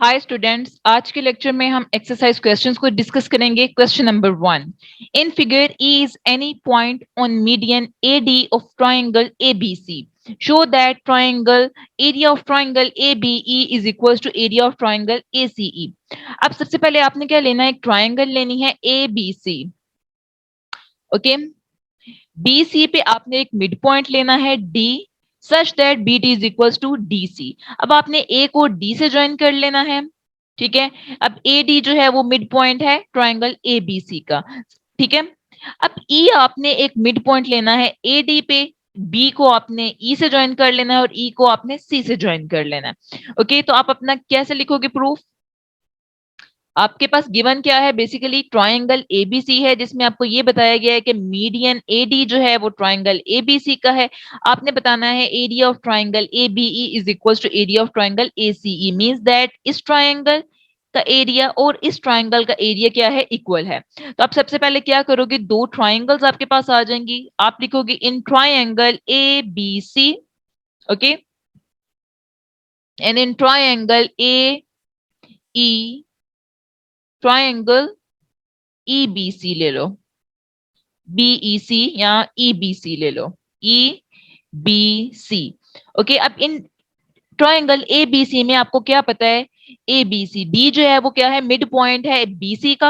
Hi students, आज के lecture में हम एक्सरसाइज क्वेश्चंस को डिस्कस करेंगे। Question number 1, in figure E is any point on median A D of triangle A B C, show that triangle area of triangle A B E is equal to area of triangle A C E. अब सबसे पहले आपने क्या लेना है, एक triangle लेनी है A B C. Okay, B C पे आपने एक मिड पॉइंट लेना है D, such that B D is equal to D C. अब आपने ए को डी से ज्वाइन कर लेना है, ठीक है। अब ए डी जो है वो मिड पॉइंट है ट्राइंगल ए बी सी का, ठीक है। अब ई आपने एक मिड पॉइंट लेना है ए डी पे, बी को आपने ई से ज्वाइन कर लेना है और ई को आपने सी से ज्वाइन कर लेना है। ओके, तो आप अपना कैसे लिखोगे प्रूफ? आपके पास गिवन क्या है, बेसिकली ट्राइंगल एबीसी है, जिसमें आपको ये बताया गया है कि मीडियन एडी जो है वो ट्राइंगल एबीसी का है। आपने बताना है area of triangle ABE is equal to area of triangle ACE, means that इस ट्राइंगल का एरिया और इस ट्राइंगल का एरिया क्या है, इक्वल है। तो आप सबसे पहले क्या करोगे, दो ट्राइंगल्स आपके पास आ जाएंगी, आप लिखोगे in triangle A B C, okay, and in triangle A E, triangle EBC ले लो, बीईसी या ईबीसी ले लो, ई बी सी। ओके, अब इन ट्राइंगल ए बी सी में आपको क्या पता है, ए बी सी, डी जो है वो क्या है, मिड पॉइंट है बीसी का,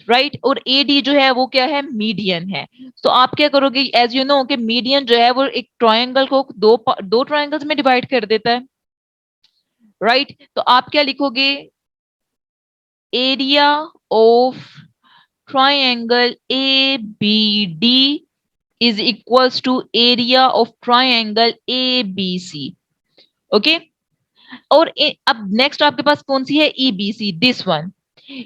राइट, और ए डी जो है वो क्या है, मीडियन है। तो आप क्या करोगे, एज यू नो कि मीडियन जो है वो एक ट्राइंगल को दो ट्राइंगल्स में डिवाइड कर देता है, राइट। तो आप क्या लिखोगे, area of triangle ABD is equals to area of triangle ABC. Okay, और अब नेक्स्ट आपके पास कौन सी है, EBC, दिस वन।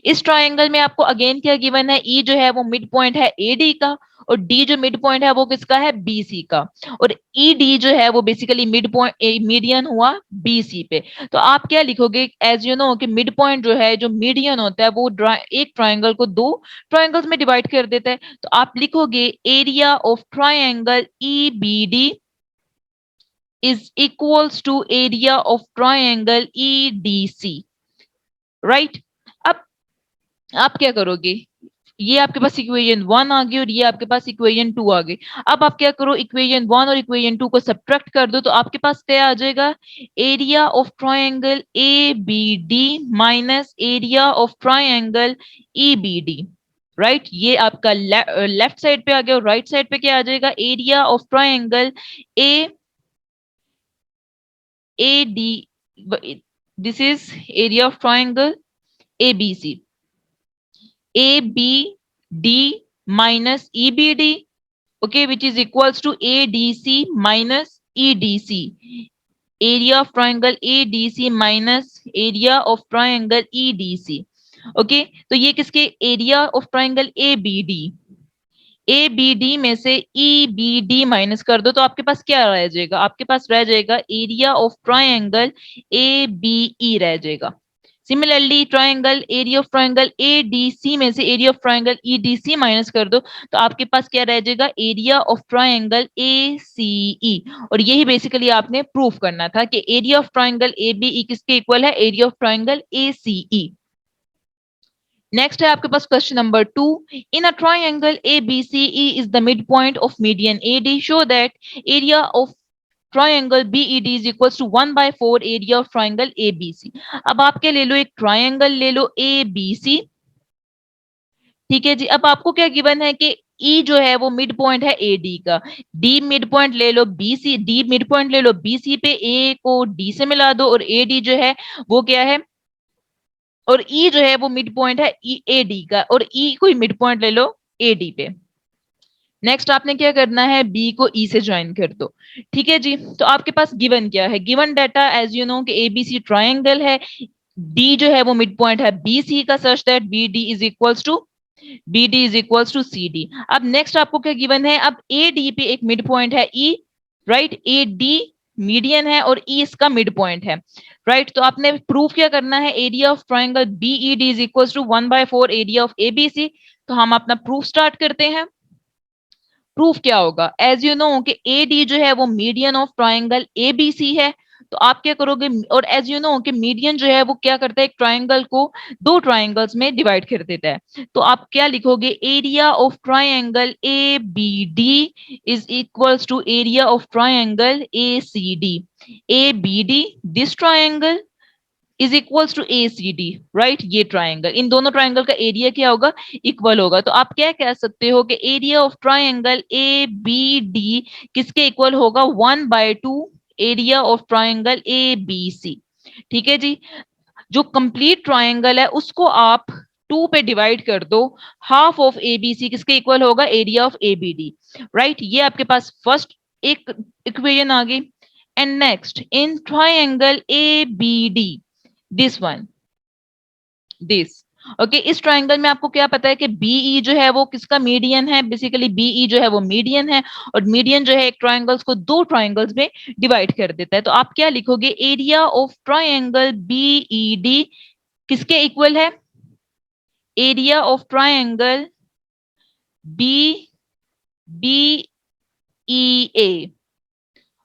इस ट्राइंगल में आपको अगेन क्या गिवन है, ई जो है वो मिड पॉइंट है एडी का, और डी जो मिड पॉइंट है वो किसका है, बीसी का, और ई डी जो है वो बेसिकली मिड पॉइंट मीडियन हुआ बीसी पे। तो आप क्या लिखोगे, एज यू नो कि मिड पॉइंट जो है, जो मीडियन होता है वो एक ट्राइंगल को दो ट्राइंगल्स में डिवाइड कर देता है। तो आप लिखोगे area of triangle E B D is equals to area of triangle E D C, right. अब आप क्या करोगे, ये आपके पास इक्वेशन 1 आ गई और ये आपके पास इक्वेशन 2 आ गई। अब आप क्या करो, इक्वेशन 1 और इक्वेशन 2 को सब्ट्रैक्ट कर दो, तो आपके पास क्या आ जाएगा, area of triangle A B D minus area of triangle E B D, right. ये आपका लेफ्ट साइड पे आ गया, और राइट साइड पे क्या आ जाएगा, area of triangle A A D, this is area of triangle A B C, A B D minus EBD, okay, which is equals to ADC minus EDC, area of triangle ADC minus area of triangle EDC, okay। तो ये किसके, area of triangle ABD, ABD में से EBD minus कर दो, तो आपके पास क्या रह जाएगा, आपके पास रह जाएगा एरिया ऑफ ट्राइंगल ABE रह जाएगा। Similarly triangle area of triangle ADC में से area of triangle EDC minus कर दो, तो आपके पास क्या रह जाएगा, एरिया ऑफ ट्राइंगल एसीई। और यही बेसिकली आपने प्रूफ करना था कि एरिया ऑफ ट्राइंगल एबीई किसके इक्वल है, area of triangle ACE. Next है आपके पास question number 2, in a triangle ABC E is the mid point of median AD, show that area of triangle BED is equal to 1/4 area of triangle ABC. अब आप क्या ले लो, एक triangle ले लो ABC, ठीक है जी। अब आपको क्या गिवन है कि ई जो है वो मिड पॉइंट है ए डी का, डी मिड पॉइंट ले लो बीसी, डी मिड पॉइंट ले लो बीसी पे, ए को डी से मिला दो, और ए डी जो है वो क्या है, और ई जो है वो मिड पॉइंट है ए डी का, और ई को मिड पॉइंट ले लो ए डी पे। नेक्स्ट आपने क्या करना है, बी को ई से ज्वाइन कर दो, ठीक है जी। तो आपके पास गिवन क्या है, given data as you know कि एबीसी ट्राइंगल है, डी जो है वो मिड पॉइंट है बीसी का, such that B D is equals to BD is equals to CD। अब नेक्स्ट आपको क्या गिवन है, अब AD पे एक मिड पॉइंट है E, राइट, AD मीडियन है और E इसका मिड पॉइंट है, राइट। तो आपने प्रूफ क्या करना है, area of triangle BED is equals to 1/4 area of ABC। तो हम अपना प्रूफ स्टार्ट करते हैं। प्रूफ क्या होगा, एज यू नो कि AD जो है वो मीडियन ऑफ ट्राइंगल ABC है, तो आप क्या करोगे, और एज यू नो कि मीडियन जो है वो क्या करता है, एक ट्राइंगल को दो ट्राइंगल्स में डिवाइड कर देता है। तो आप क्या लिखोगे, area of triangle A B D is equals to area of triangle A C D. A B D, this triangle is equals to A C D, right. ये ट्राइंगल, इन दोनों ट्राइंगल का एरिया क्या होगा, इक्वल होगा। तो आप क्या कह सकते हो कि area of triangle A B D किसके इक्वल होगा, 1/2 area of triangle A B C. ठीक है जी। जो कंप्लीट ट्राइंगल है उसको आप 2 पे डिवाइड कर दो, half of A B C किसके इक्वल होगा, area of A B D, right. ये आपके पास फर्स्ट एक इक्वेशन आ गई। And next, in triangle A B D, this one, this, okay. इस ट्राइंगल में आपको क्या पता है कि बीई जो है वो किसका मीडियन है, बेसिकली बीई जो है वो मीडियन है, और मीडियन जो है एक ट्राइंगल्स को दो ट्राइंगल्स में डिवाइड कर देता है। तो आप क्या लिखोगे, area of triangle BE D किसके इक्वल है, area of triangle B B E A.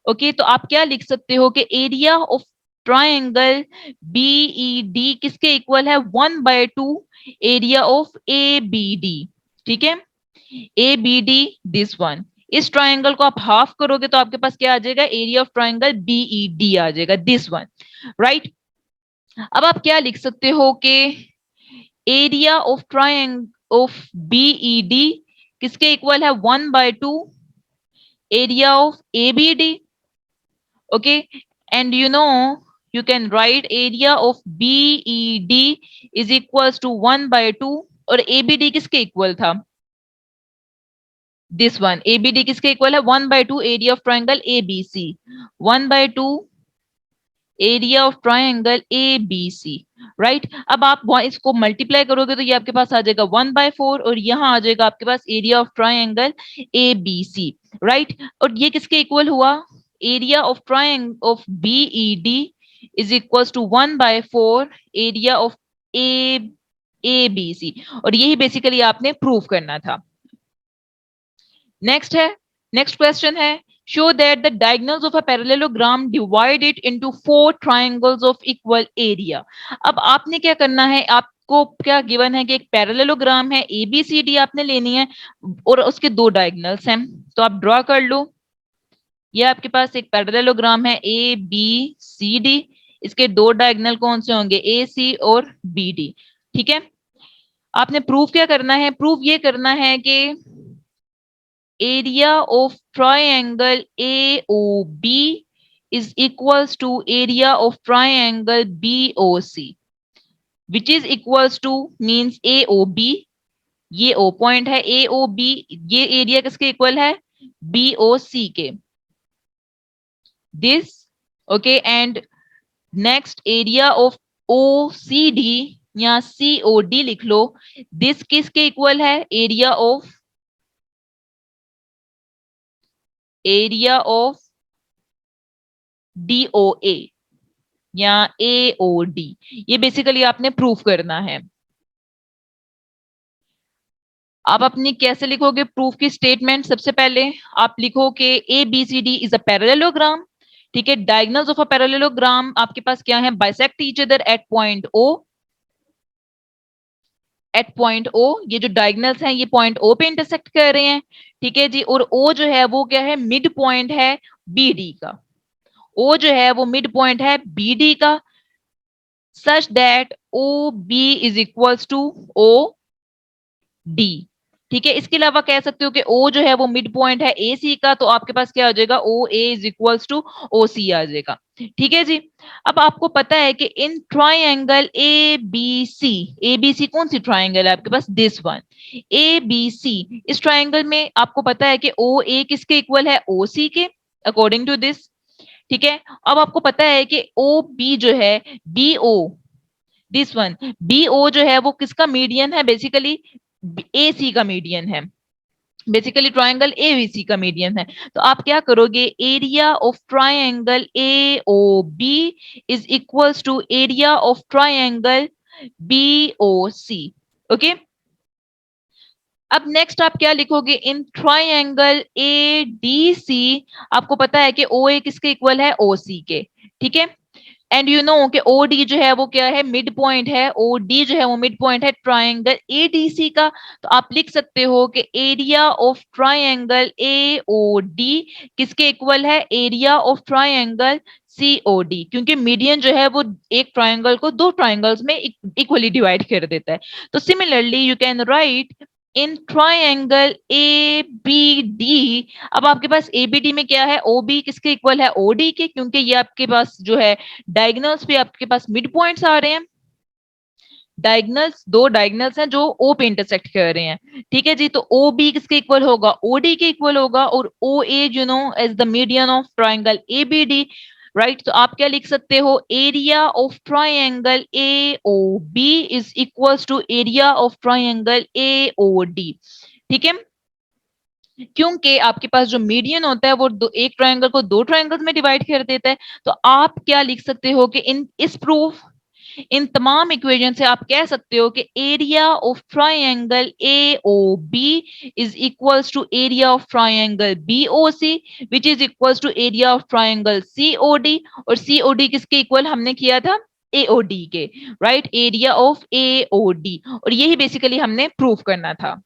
Okay, तो आप क्या लिख सकते हो कि area of triangle BE D किसके इक्वल है, 1/2 area of A B D. ठीक है, A B D, this one. इस ट्राइंगल को आप हाफ करोगे तो आपके पास क्या आ जाएगा, area of triangle BE D आ जाएगा, दिस वन, राइट। अब आप क्या लिख सकते हो कि area of triangle of BE D किसके इक्वल है, 1/2 area of A B D. Okay, and you can write area of BED is equals to 1/2, और ABD किसके इक्वल था, दिस वन। ABD किसके इक्वल है, 1/2 area of triangle ABC, 1/2 area of triangle ABC, right. अब आप इसको multiply करोगे तो ये आपके पास आ जाएगा 1/4, और यहाँ आ जाएगा आपके पास area of triangle ABC, right. और ये किसके इक्वल हुआ, area of triangle of BED is equals to 1/4 area of ABC, और यही बेसिकली आपने प्रूव करना था। नेक्स्ट है, नेक्स्ट क्वेश्चन है, show that the diagonals of a parallelogram divide it into 4 triangles of equal area। अब आपने क्या करना है, आपको क्या गिवन है कि एक पैरेललोग्राम है, ABCD आपने लेनी है, और उसके दो डायगोनल्स हैं। तो आप ड्रॉ कर लो, ये आपके पास एक पैरेललोग्राम है ABCD, इसके दो डायगोनल कौन से होंगे, AC और BD। ठीक है, आपने प्रूफ क्या करना है, प्रूफ ये करना है कि area of triangle AOB is equals to area of triangle BOC, which is equals to means AOB, ये O पॉइंट है, AOB ये एरिया किसके इक्वल है, BOC के, this, okay। and next area of OCD या COD लिख लो, this किसके equal है, एरिया ऑफ DOA या AOD। ये बेसिकली आपने प्रूफ करना है। आप अपनी कैसे लिखोगे प्रूफ की स्टेटमेंट, सबसे पहले आप लिखो कि ABCD इज अ पैरेललोग्राम। ठीक है, डायगोनल्स ऑफ अ पैरेललोग्राम आपके पास क्या है, bisect each other at point O, at point O। ये जो डायगोनल्स हैं ये पॉइंट O पे इंटरसेक्ट कर रहे हैं। ठीक है जी, और O जो है वो क्या है, मिड पॉइंट है BD का, O जो है वो मिड पॉइंट है BD का, such that OB is equals to OD। ठीक है, इसके अलावा कह सकते हो कि O जो है वो मिड पॉइंट है AC का, तो आपके पास क्या आ जाएगा, OA is equals to OC आ जाएगा। ठीक है जी। अब आपको पता है कि इन ट्राइंगल ABC कौन सी ट्राइंगल है आपके पास, दिस वन ABC, इस ट्राइंगल में आपको पता है कि OA किसके इक्वल है, OC के, अकॉर्डिंग टू दिस। ठीक है, अब आपको पता है कि OB जो है BO, दिस वन BO जो है वो किसका मीडियन है, बेसिकली AC का मीडियन है, बेसिकली ट्राइंगल ABC का मीडियन है। तो आप क्या करोगे, area of triangle AOB is equals to area of triangle BOC। Okay, अब नेक्स्ट आप क्या लिखोगे, इन ट्राइंगल ADC आपको पता है कि OA किसके इक्वल है, OC के। ठीक है। एंड यू नो कि ओडी जो है वो क्या है, मिड पॉइंट है, ओडी जो है वो मिड पॉइंट है ट्राइंगल एडीसी का। तो आप लिख सकते हो कि एरिया ऑफ ट्राइंगल एओडी किसके इक्वल है, एरिया ऑफ ट्राइंगल सीओडी, क्योंकि मीडियन जो है वो एक ट्राइंगल को दो ट्राइंगल्स में इक्वली डिवाइड कर देता है। तो similarly you can write in triangle A B D. अब आपके पास एबीडी में क्या है, ओबी किसके इक्वल है, ओडी के, क्योंकि ये आपके पास जो है डायगनल्स पे आपके पास मिड पॉइंट्स आ रहे हैं। डायगनल्स, दो डायगनल्स हैं जो ओ पे इंटरसेक्ट कर रहे हैं। ठीक है जी। तो ओ बी किसके इक्वल होगा, ओडी के इक्वल होगा, और O A you know as the median of triangle A B D. Right. तो आप क्या लिख सकते हो, area of triangle A O B is equals to area of triangle A O D. ठीक है। क्योंकि आपके पास जो मीडियन होता है वो एक ट्रायंगल को दो ट्रायंगल्स में डिवाइड कर देता है। तो आप क्या लिख सकते हो कि इन इस प्रूफ, इन तमाम इक्वेशन से आप कह सकते हो कि area of triangle A O B is equals to area of triangle B O C, which is equals to area of triangle C O D. और सी ओ डी किसके इक्वल हमने किया था, एओडी के। Right, area of AOD. और यही basically हमने proof करना था।